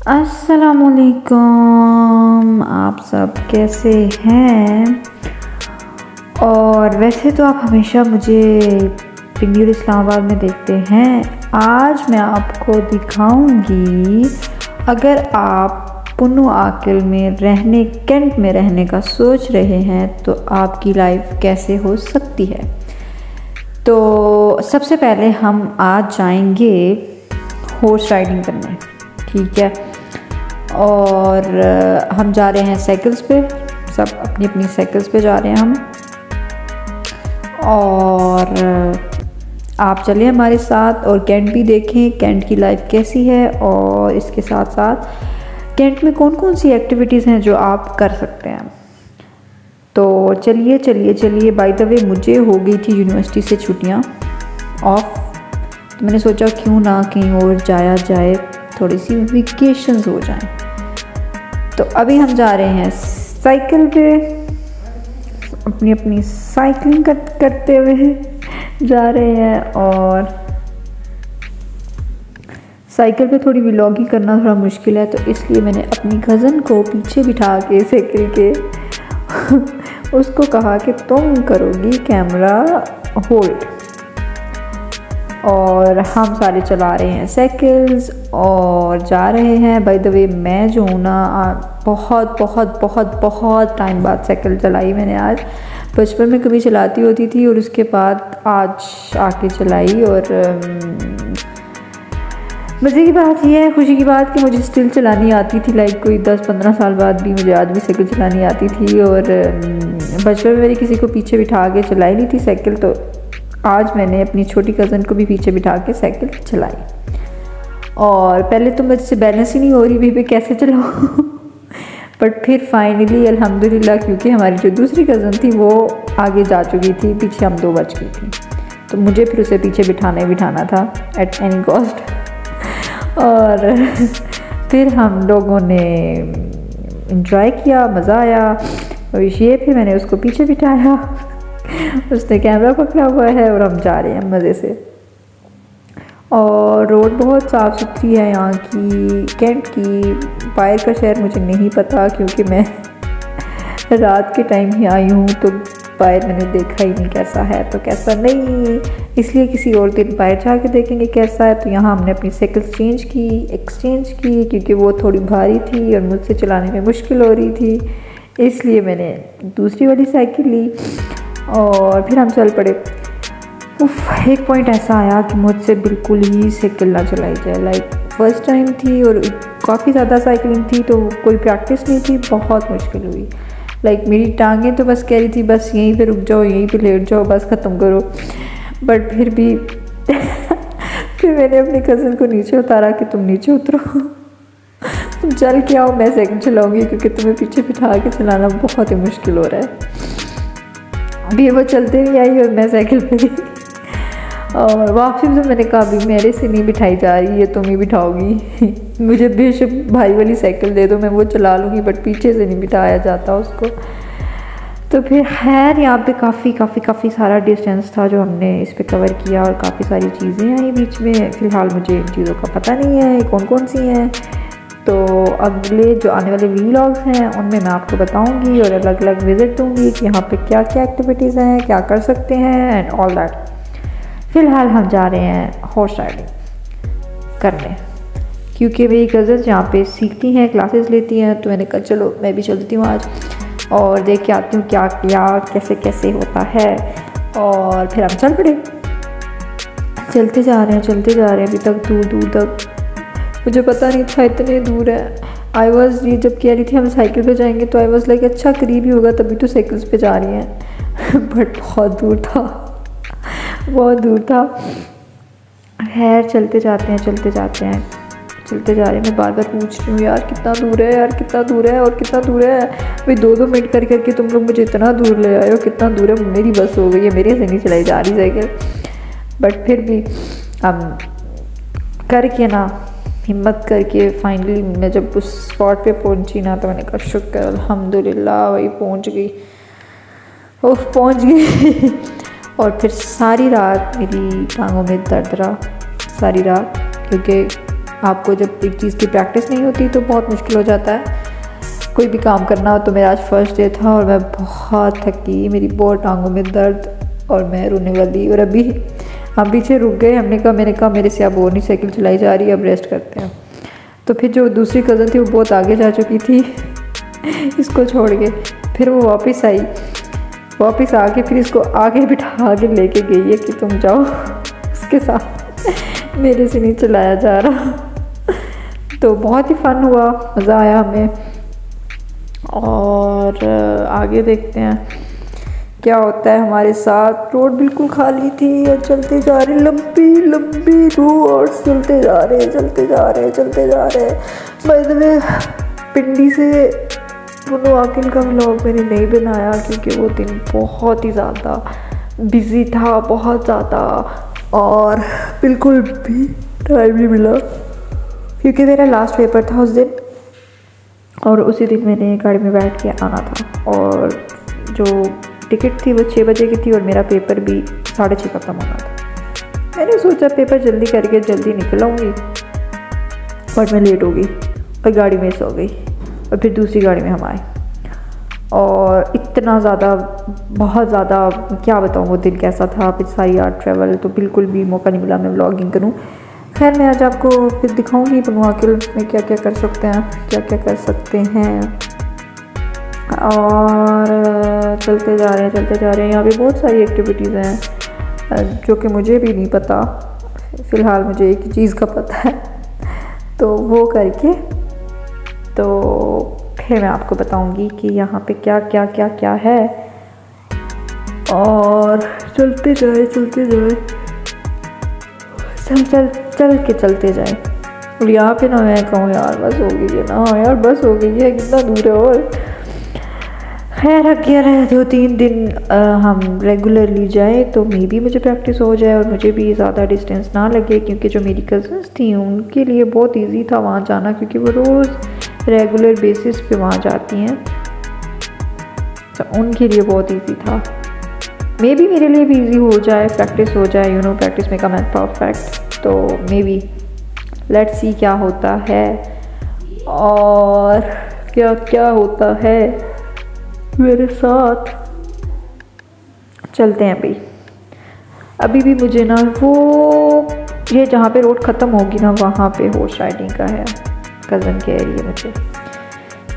अस्सलामुअलैकुम, आप सब कैसे हैं। और वैसे तो आप हमेशा मुझे पिंगीर इस्लामाबाद में देखते हैं। आज मैं आपको दिखाऊंगी, अगर आप पुन्नू आकिल में रहने, कैंट में रहने का सोच रहे हैं तो आपकी लाइफ कैसे हो सकती है। तो सबसे पहले हम आज जाएंगे हॉर्स राइडिंग करने, ठीक है। और हम जा रहे हैं साइकिल्स पे, सब अपनी अपनी साइकिल्स पे जा रहे हैं हम। और आप चलें हमारे साथ और कैंट भी देखें, कैंट की लाइफ कैसी है। और इसके साथ साथ कैंट में कौन कौन सी एक्टिविटीज़ हैं जो आप कर सकते हैं। तो चलिए चलिए चलिए। बाय द वे, मुझे हो गई थी यूनिवर्सिटी से छुट्टियां ऑफ, तो मैंने सोचा क्यों ना कहीं और जाया जाए, थोड़ी सी वेकेशंस हो जाएं। तो अभी हम जा रहे हैं साइकिल पे, अपनी अपनी साइकिलिंग करते हुए जा रहे हैं। और साइकिल पे थोड़ी व्लॉगिंग करना थोड़ा मुश्किल है, तो इसलिए मैंने अपनी कज़न को पीछे बिठा के साइकिल के उसको कहा कि तुम करोगी कैमरा होल्ड। और हम सारे चला रहे हैं साइकिल्स और जा रहे हैं। बाय द वे, मैं जो हूँ ना, बहुत बहुत बहुत बहुत टाइम बाद साइकिल चलाई मैंने आज। बचपन में कभी चलाती होती थी और उसके बाद आज आके चलाई। और मज़े की बात यह है, खुशी की बात कि मुझे स्टिल चलानी आती थी। लाइक कोई 10-15 साल बाद भी मुझे आज भी साइकिल चलानी आती थी। और बचपन में मेरी किसी को पीछे बिठा के चलाई नहीं थी साइकिल, तो आज मैंने अपनी छोटी कज़न को भी पीछे बिठा के साइकिल चलाई। और पहले तो मुझसे बैलेंस ही नहीं हो रही भी कैसे चलाऊँ बट फिर फाइनली अल्हम्दुलिल्लाह, क्योंकि हमारी जो दूसरी कज़न थी वो आगे जा चुकी थी, पीछे हम दो बच गई थी, तो मुझे फिर उसे पीछे बिठाना था एट एनी कॉस्ट। और फिर हम लोगों ने इंजॉय किया, मज़ा आया। और ये फिर मैंने उसको पीछे बिठाया, उसने कैमरा पकड़ा हुआ है और हम जा रहे हैं मज़े से। और रोड बहुत साफ़ सुथरी है यहाँ की, कैंट की। बाहर का शहर मुझे नहीं पता, क्योंकि मैं रात के टाइम ही आई हूँ, तो बाहर मैंने देखा ही नहीं कैसा है तो कैसा नहीं, इसलिए किसी और दिन बाहर जाके देखेंगे कैसा है। तो यहाँ हमने अपनी साइकिल एक्सचेंज की क्योंकि वो थोड़ी भारी थी और मुझसे चलाने में मुश्किल हो रही थी, इसलिए मैंने दूसरी वाली साइकिल ली और फिर हम चल पड़े। एक पॉइंट ऐसा आया कि मुझसे बिल्कुल ही साइकिल ना चलाई जाए। लाइक फर्स्ट टाइम थी और काफ़ी ज़्यादा साइकिलिंग थी, तो कोई प्रैक्टिस नहीं थी, बहुत मुश्किल हुई। लाइक मेरी टांगें तो बस कह रही थी बस यहीं पे रुक जाओ, यहीं पे लेट जाओ, बस ख़त्म करो। बट फिर भी फिर मैंने अपनी कज़न को नीचे उतारा कि तुम नीचे उतरो तुम चल के आओ, मैं साइकिल चलाऊँगी, क्योंकि तुम्हें पीछे बिठा के चलाना बहुत ही मुश्किल हो रहा है। अभी वो चलते नहीं आई और मैं साइकिल पे गई। और वापसी में मैंने कहा अभी मेरे से नहीं बिठाई जा रही है, तुम ही बिठाओगी मुझे बेशक भाई वाली साइकिल दे दो, मैं वो चला लूँगी, बट पीछे से नहीं बिठाया जाता उसको। तो फिर खैर यहाँ पे काफ़ी सारा डिस्टेंस था जो हमने इस पे कवर किया और काफ़ी सारी चीज़ें आई बीच में। फ़िलहाल मुझे इन चीज़ों का पता नहीं है कौन कौन सी हैं, तो अगले जो आने वाले व्लॉग्स हैं उनमें मैं आपको बताऊंगी और अलग अलग विज़िट दूंगी कि यहाँ पे क्या क्या एक्टिविटीज़ हैं, क्या कर सकते हैं एंड ऑल दैट। फ़िलहाल हम जा रहे हैं हॉर्स राइडिंग करने, क्योंकि मेरी कज़न्स यहाँ पे सीखती हैं, क्लासेस लेती हैं, तो मैंने कहा चलो मैं भी चलती हूँ आज और देख के आती हूँ क्या क्या कैसे कैसे होता है। और फिर हम चल पड़े, चलते जा रहे हैं अभी तक दूर दूर तक। मुझे पता नहीं था इतने दूर है। ये जब कह रही थी हम साइकिल पे जाएंगे तो आई वॉज लाइक अच्छा करीब ही होगा, तभी तो साइकिल्स पे जा रही हैं बट बहुत दूर था, बहुत दूर था। खैर चलते जाते हैं चलते जा रहे हैं। मैं बार बार पूछ रही हूँ यार कितना दूर है, यार कितना दूर है और कितना दूर है। भाई 2-2 मिनट करके तुम लोग मुझे इतना दूर ले आए हो, कितना दूर है। मेरी बस हो गई है, मेरे से नहीं चलाई जा रही साइकिल। बट फिर भी हम करके ना, हिम्मत करके फाइनली मैं जब उस स्पॉट पे पहुंची ना, तो मैंने कहा शुक्र अल्हम्दुलिल्लाह वही पहुंच गई और फिर सारी रात मेरी टांगों में दर्द रहा, सारी रात, क्योंकि आपको जब एक चीज़ की प्रैक्टिस नहीं होती तो बहुत मुश्किल हो जाता है कोई भी काम करना हो। तो मेरा आज फर्स्ट डे था और मैं बहुत थकी, मेरी बहुत टांगों में दर्द और मैं रोने वाली। और अभी हम पीछे रुक गए, मैंने कहा मेरे से अब और नहीं साइकिल चलाई जा रही, अब रेस्ट करते हैं। तो फिर जो दूसरी कज़न थी वो बहुत आगे जा चुकी थी इसको छोड़ के। फिर वो वापस आई, वापस आके फिर इसको आगे बिठा के लेके गई है कि तुम जाओ उसके साथ, मेरे से नहीं चलाया जा रहा। तो बहुत ही फ़न हुआ, मज़ा आया हमें। और आगे देखते हैं क्या होता है हमारे साथ। रोड बिल्कुल खाली थी और चलते जा रहे, लंबी लंबी 2 आवर्स चलते जा रहे। बाय द वे पिंडी से पुनु आकिल का व्लॉग मैंने नहीं बनाया क्योंकि वो दिन बहुत ही ज़्यादा बिज़ी था, बहुत ज़्यादा, और बिल्कुल भी टाइम नहीं मिला क्योंकि मेरा लास्ट पेपर था उस दिन और उसी दिन मैंने गाड़ी में बैठ के आना था। और जो टिकट थी वो 6 बजे की थी और मेरा पेपर भी 6:30 ख़त्म होना था। मैंने सोचा पेपर जल्दी करके जल्दी निकल आऊँगी, बट मैं लेट हो गई और गाड़ी मिस हो गई। और फिर दूसरी गाड़ी में हम आए और इतना ज़्यादा, बहुत ज़्यादा, क्या बताऊँ वो दिन कैसा था। फिर सारी रात ट्रैवल, तो बिल्कुल भी मौका नहीं मिला मैं व्लॉगिंग करूँ। खैर मैं आज आपको फिर दिखाऊंगी पुनु आकिल में क्या क्या कर सकते हैं, और चलते जा रहे हैं। यहाँ पे बहुत सारी एक्टिविटीज़ हैं जो कि मुझे भी नहीं पता। फ़िलहाल मुझे एक ही चीज़ का पता है, तो वो करके तो फिर मैं आपको बताऊंगी कि यहाँ पे क्या है। और चलते जाए चलते जाए। और यहाँ पे ना मैं कहूँ यार बस हो गई है ना, यार बस हो गई है, कितना दूर है। और खैर अगर 2-3 दिन हम रेगुलरली जाए तो मे बी मुझे प्रैक्टिस हो जाए और मुझे भी ज़्यादा डिस्टेंस ना लगे, क्योंकि जो मेरी कज़न्स थी उनके लिए बहुत इजी था वहाँ जाना, क्योंकि वो रोज़ रेगुलर बेसिस पे वहाँ जाती हैं, तो उनके लिए बहुत इजी था। मे बी मेरे लिए भी इजी हो जाए, प्रैक्टिस हो जाए, प्रैक्टिस में का मैन परफेक्ट। तो मे बी लेट्स सी क्या होता है और क्या होता है मेरे साथ। चलते हैं भाई। अभी भी मुझे ना वो ये जहाँ पे रोड ख़त्म होगी ना वहाँ पे हॉर्स राइडिंग का है, कज़न कह रही है मुझे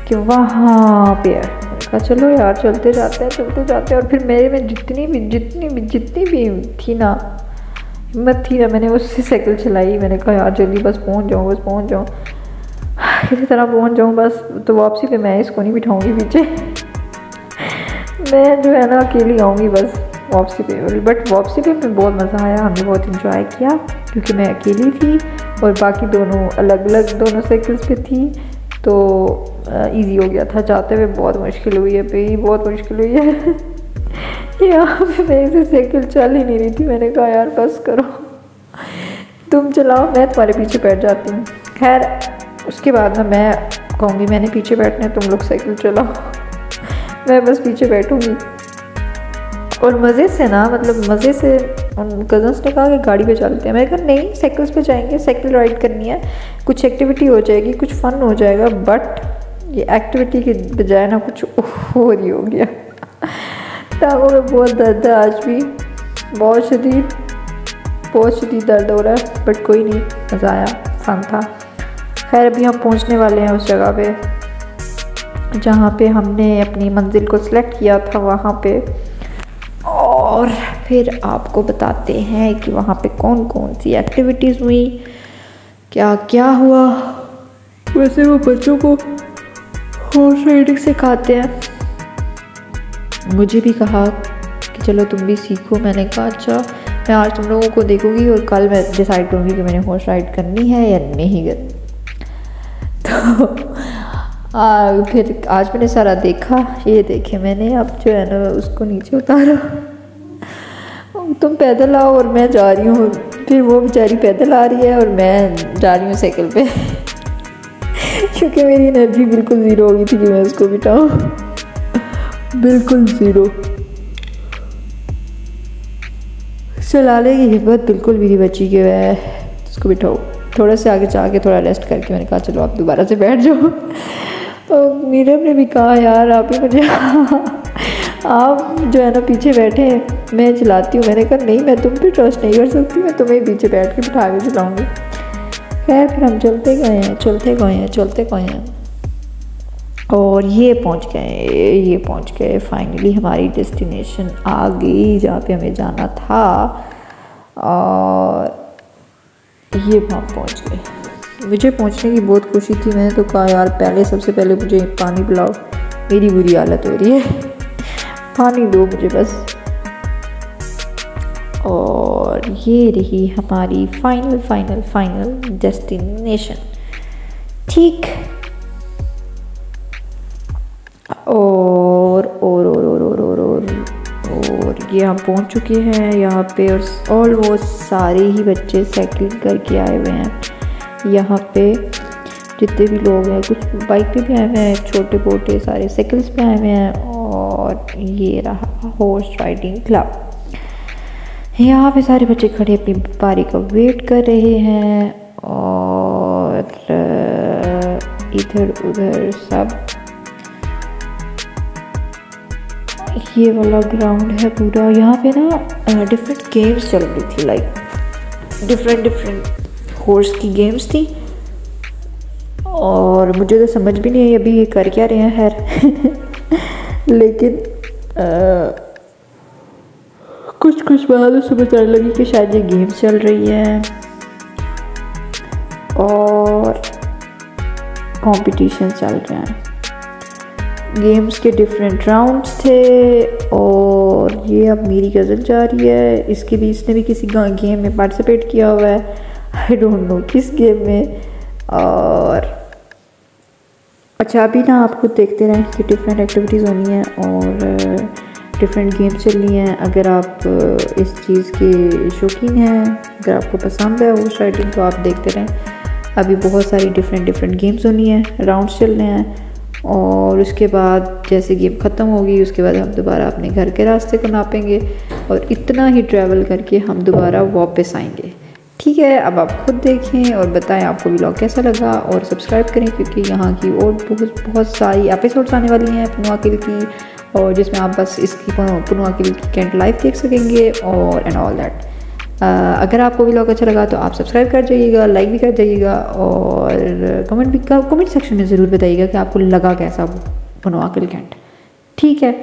कि वहाँ पे है। मैंने कहा चलो यार चलते जाते हैं। और फिर मेरे में जितनी भी थी ना हिम्मत थी ना, मैंने उससे साइकिल चलाई। मैंने कहा यार जल्दी बस पहुँच जाऊँ, किसी तरह पहुँच जाऊँ बस। तो वापसी पे मैं इसको नहीं बिठाऊँगी पीछे, मैं जो है ना अकेली आऊँगी बस वापसी पे। बट वापसी पे में बहुत मज़ा आया, हमने बहुत इंजॉय किया क्योंकि मैं अकेली थी और बाकी दोनों अलग अलग दोनों साइकिल्स पे थी, तो इजी हो गया था। जाते हुए बहुत मुश्किल हुई है भाई, बहुत मुश्किल हुई है यहाँ पे मेरे से साइकिल चल ही नहीं रही थी। मैंने कहा यार बस करो, तुम चलाओ, मैं तुम्हारे पीछे बैठ जाती हूँ। खैर उसके बाद ना मैं कहूँगी मैंने पीछे बैठना है, तुम लोग साइकिल चलाओ, मैं बस पीछे बैठूँगी। और मज़े से ना, मतलब मज़े से उन कज़न्स ने कहा कि गाड़ी पे चलते हैं। मैंने कहा नहीं साइकिल्स पे जाएंगे, साइकिल राइड करनी है, कुछ एक्टिविटी हो जाएगी, कुछ फ़न हो जाएगा। बट ये एक्टिविटी के बजाय ना कुछ और ही हो गया। टांगों में बहुत दर्द है आज भी, बहुत शदीद दर्द हो रहा है, बट कोई नहीं, मज़ा आया, फ़न था। खैर अभी हम पहुंचने वाले हैं उस जगह पे जहाँ पे हमने अपनी मंजिल को सिलेक्ट किया था वहाँ पे, और फिर आपको बताते हैं कि वहाँ पे कौन कौन सी एक्टिविटीज़ हुई, क्या क्या हुआ। वैसे वो बच्चों को हॉर्स राइडिंग सिखाते हैं, मुझे भी कहा कि चलो तुम भी सीखो। मैंने कहा अच्छा मैं आज तुम लोगों को देखूंगी और कल मैं डिसाइड करूँगी कि मैंने हॉर्स राइड करनी है या नहीं करनी। तो फिर आज मैंने सारा देखा, ये देखे मैंने, अब जो है ना उसको नीचे उतारा, तुम पैदल आओ और मैं जा रही हूँ। फिर वो बेचारी पैदल आ रही है और मैं जा रही हूँ साइकिल पे क्योंकि मेरी एनर्जी बिल्कुल ज़ीरो हो गई थी कि मैं उसको बिठाऊँ, बिल्कुल ज़ीरो। चलाने की हिम्मत बिल्कुल भी नहीं बची कि मैं उसको बिठाऊँ। थोड़ा से आगे जा के थोड़ा रेस्ट करके मैंने कहा चलो आप दोबारा से बैठ जाओ। तो नीरव ने भी कहा यार आप ही मुझे आप जो है ना पीछे बैठे हैं, मैं चलाती हूँ। मैंने कहा नहीं, मैं तुम पे ट्रस्ट नहीं कर सकती, मैं तुम्हें पीछे बैठ के बिठा के चलाऊँगी। खैर फिर हम चलते गए हैं और ये पहुँच गए फाइनली हमारी डेस्टिनेशन आ गई जहाँ पे हमें जाना था। और ये वहाँ पहुँच गए। मुझे पहुँचने की बहुत खुशी थी। मैंने तो कहा यार सबसे पहले मुझे पानी पिलाओ, मेरी बुरी हालत हो रही है, पानी दो मुझे बस। और ये रही हमारी फाइनल डेस्टिनेशन। ठीक। और ये हम पहुंच चुके हैं यहाँ पे और ऑलमोस्ट सारे ही बच्चे साइकिलिंग करके आए हुए हैं। यहाँ पे जितने भी लोग हैं, कुछ बाइक पे भी आए हुए हैं, छोटे मोटे सारे साइकिल्स पे आए हुए हैं। और ये रहा हॉर्स राइडिंग क्लब। यहाँ पे सारे बच्चे खड़े अपनी बारी का वेट कर रहे हैं और इधर उधर सब ये वाला ग्राउंड है पूरा। यहाँ पे ना डिफरेंट गेम्स चल रही थी, लाइक डिफरेंट हॉर्स की गेम्स थी और मुझे तो समझ भी नहीं आई अभी ये कर क्या रहे हैं खैर लेकिन कुछ बाद समझ आने लगी कि शायद ये गेम्स चल रही है और कंपटीशन चल रहे हैं। गेम्स के डिफरेंट राउंड्स थे और ये अब मेरी गज़ल जा रही है। इसने भी किसी गेम में पार्टिसिपेट किया हुआ है, आई डोंट नो किस गेम में। और अच्छा अभी ना आप खुद देखते रहें कि डिफरेंट एक्टिविटीज़ होनी है और डिफरेंट गेम्स चल रही हैं। अगर आप इस चीज़ के शौकीन हैं, अगर आपको पसंद है हॉर्स राइडिंग, तो आप देखते रहें। अभी बहुत सारी डिफरेंट गेम्स होनी है, राउंड्स चल रहे हैं और उसके बाद जैसे गेम ख़त्म होगी उसके बाद हम दोबारा अपने घर के रास्ते को नापेंगे और इतना ही ट्रैवल करके हम दोबारा वापस आएंगे। ठीक है, अब आप खुद देखें और बताएं आपको व्लॉग कैसा लगा और सब्सक्राइब करें क्योंकि यहाँ की और बहुत सारी एपिसोड्स आने वाली हैं पुनुआ किल की, और जिसमें आप बस इसकी पुनुआ किल की कैंट लाइफ देख सकेंगे और एंड ऑल दैट। अगर आपको व्लॉग अच्छा लगा तो आप सब्सक्राइब कर जाइएगा, लाइक भी कर जाइएगा और कमेंट सेक्शन में ज़रूर बताइएगा कि आपको लगा कैसा पुनुआ किल कैंट। ठीक है,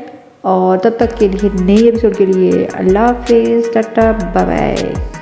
और तब तक के लिए नए एपिसोड के लिए अल्लाह हाफिज़, टाटा, बाय बाय।